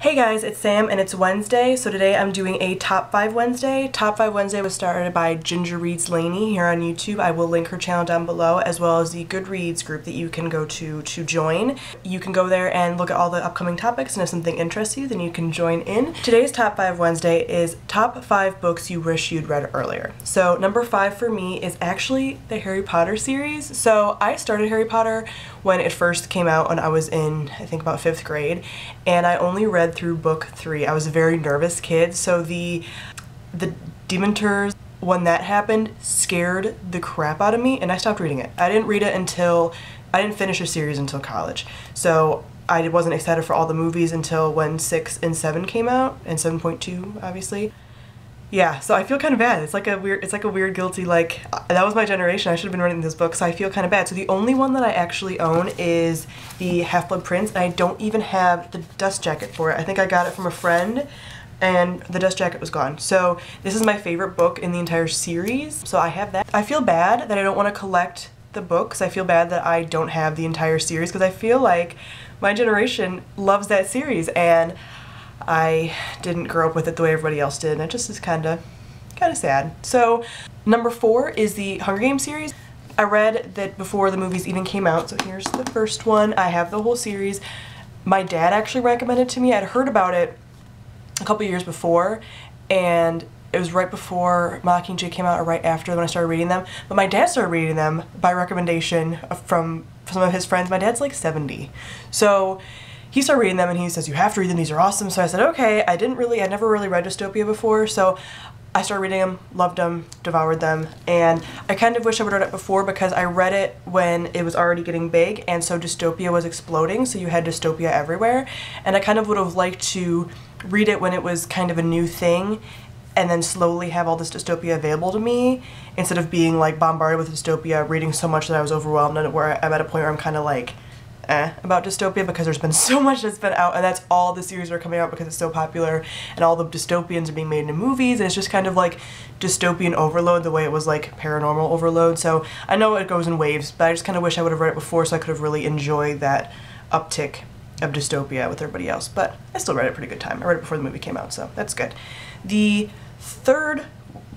Hey guys, it's Sam and it's Wednesday, so today I'm doing a Top 5 Wednesday. Top 5 Wednesday was started by Ginger Reads Laney here on YouTube. I will link her channel down below, as well as the Goodreads group that you can go to join. You can go there and look at all the upcoming topics, and if something interests you, then you can join in. Today's Top 5 Wednesday is Top 5 Books You Wish You'd Read Earlier. So number 5 for me is actually the Harry Potter series. So I started Harry Potter when it first came out when I was in, I think, about 5th grade, and I only read through book 3. I was a very nervous kid, so the Dementors, when that happened, scared the crap out of me, and I stopped reading it. I didn't finish a series until college, so I wasn't excited for all the movies until when 6 and 7 came out, and 7.2 obviously. Yeah, so I feel kind of bad. It's like a weird guilty, like, that was my generation. I should have been reading this book, so I feel kind of bad. So the only one that I actually own is the HalfBlood Prince, and I don't even have the dust jacket for it. I think I got it from a friend, and the dust jacket was gone. So this is my favorite book in the entire series, so I have that. I feel bad that I don't want to collect the books. I feel bad that I don't have the entire series, because I feel like my generation loves that series, and I didn't grow up with it the way everybody else did, and it just is kind of sad. So number 4 is the Hunger Games series. I read that before the movies even came out, so here's the first one. I have the whole series. My dad actually recommended it to me. I'd heard about it a couple years before, and it was right before Mockingjay came out or right after when I started reading them. But my dad started reading them by recommendation from some of his friends. My dad's like 70. So he started reading them and he says, you have to read them, these are awesome. So I said, okay. I never really read dystopia before, so I started reading them, loved them, devoured them, and I kind of wish I would have read it before, because I read it when it was already getting big, and so dystopia was exploding, so you had dystopia everywhere, and I kind of would have liked to read it when it was kind of a new thing, and then slowly have all this dystopia available to me, instead of being like bombarded with dystopia, reading so much that I was overwhelmed, and where I'm at a point where I'm kind of like, about dystopia, because there's been so much that's been out, and that's all the series are coming out because it's so popular, and all the dystopians are being made into movies, and it's just kind of like dystopian overload the way it was like paranormal overload. So I know it goes in waves, but I just kind of wish I would have read it before, so I could have really enjoyed that uptick of dystopia with everybody else. But I still read it a pretty good time. I read it before the movie came out, so that's good. The third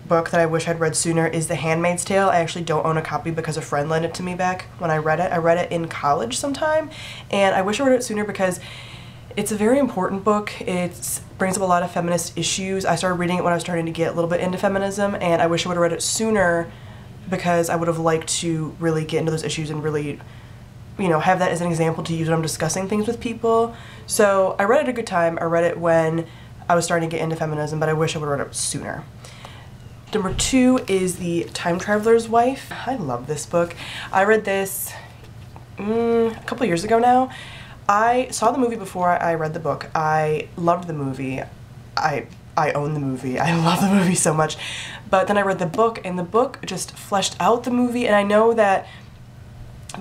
book that I wish I'd read sooner is The Handmaid's Tale. I actually don't own a copy because a friend lent it to me back when I read it. I read it in college sometime, and I wish I read it sooner because it's a very important book. It brings up a lot of feminist issues. I started reading it when I was starting to get a little bit into feminism, and I wish I would have read it sooner because I would have liked to really get into those issues and really, you know, have that as an example to use when I'm discussing things with people. So I read it at a good time. I read it when I was starting to get into feminism, but I wish I would have read it sooner. Number 2 is The Time Traveler's Wife. I love this book. I read this a couple years ago now. I saw the movie before I read the book. I loved the movie. I own the movie. I love the movie so much. But then I read the book, and the book just fleshed out the movie, and I know that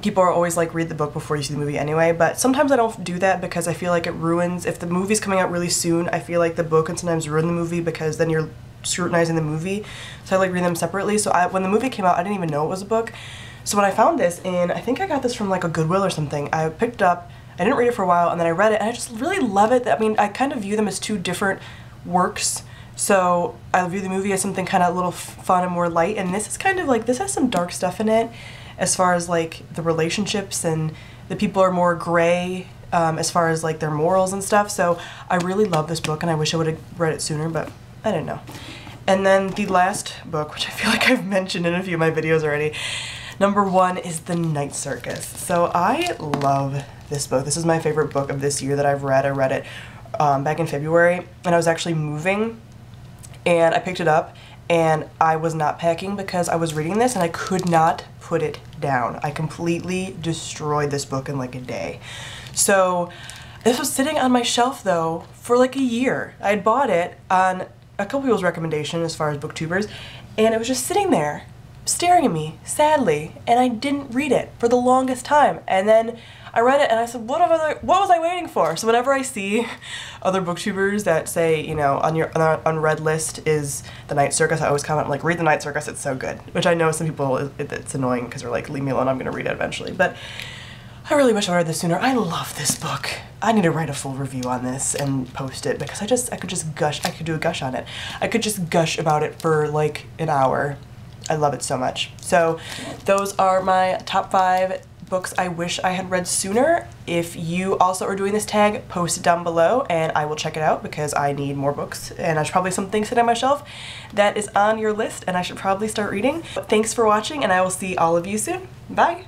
people are always like, read the book before you see the movie anyway, but sometimes I don't do that because I feel like it ruins, if the movie's coming out really soon, I feel like the book can sometimes ruin the movie because then you're scrutinizing the movie, so I like reading them separately. So when the movie came out, I didn't even know it was a book. So when I found this, and I think I got this from like a Goodwill or something, I picked it up, I didn't read it for a while, and then I read it, and I just really love it. I mean, I kind of view them as two different works, so I view the movie as something kind of a little fun and more light, and this is kind of like, this has some dark stuff in it, as far as like the relationships, and the people are more gray as far as like their morals and stuff. So I really love this book, and I wish I would have read it sooner, but I didn't know. And then the last book, which I feel like I've mentioned in a few of my videos already, number 1 is The Night Circus. So I love this book. This is my favorite book of this year that I've read. I read it back in February, and I was actually moving, and I picked it up, and I was not packing because I was reading this, and I could not put it down. I completely destroyed this book in like a day. So this was sitting on my shelf though for like a year. I had bought it on a couple people's recommendation as far as booktubers, and it was just sitting there staring at me sadly, and I didn't read it for the longest time. And then I read it and I said, what was I waiting for? So whenever I see other booktubers that say, you know, on your unread list is The Night Circus, I always comment like, read The Night Circus, it's so good. Which I know some people, it's annoying because they're like, leave me alone, I'm gonna read it eventually. But I really wish I read this sooner. I love this book. I need to write a full review on this and post it because I could just gush. I could do a gush on it. I could just gush about it for like an hour. I love it so much. So those are my top 5 books I wish I had read sooner. If you also are doing this tag, post it down below and I will check it out because I need more books and I should probably have some things sitting on my shelf that is on your list and I should probably start reading. But thanks for watching and I will see all of you soon. Bye!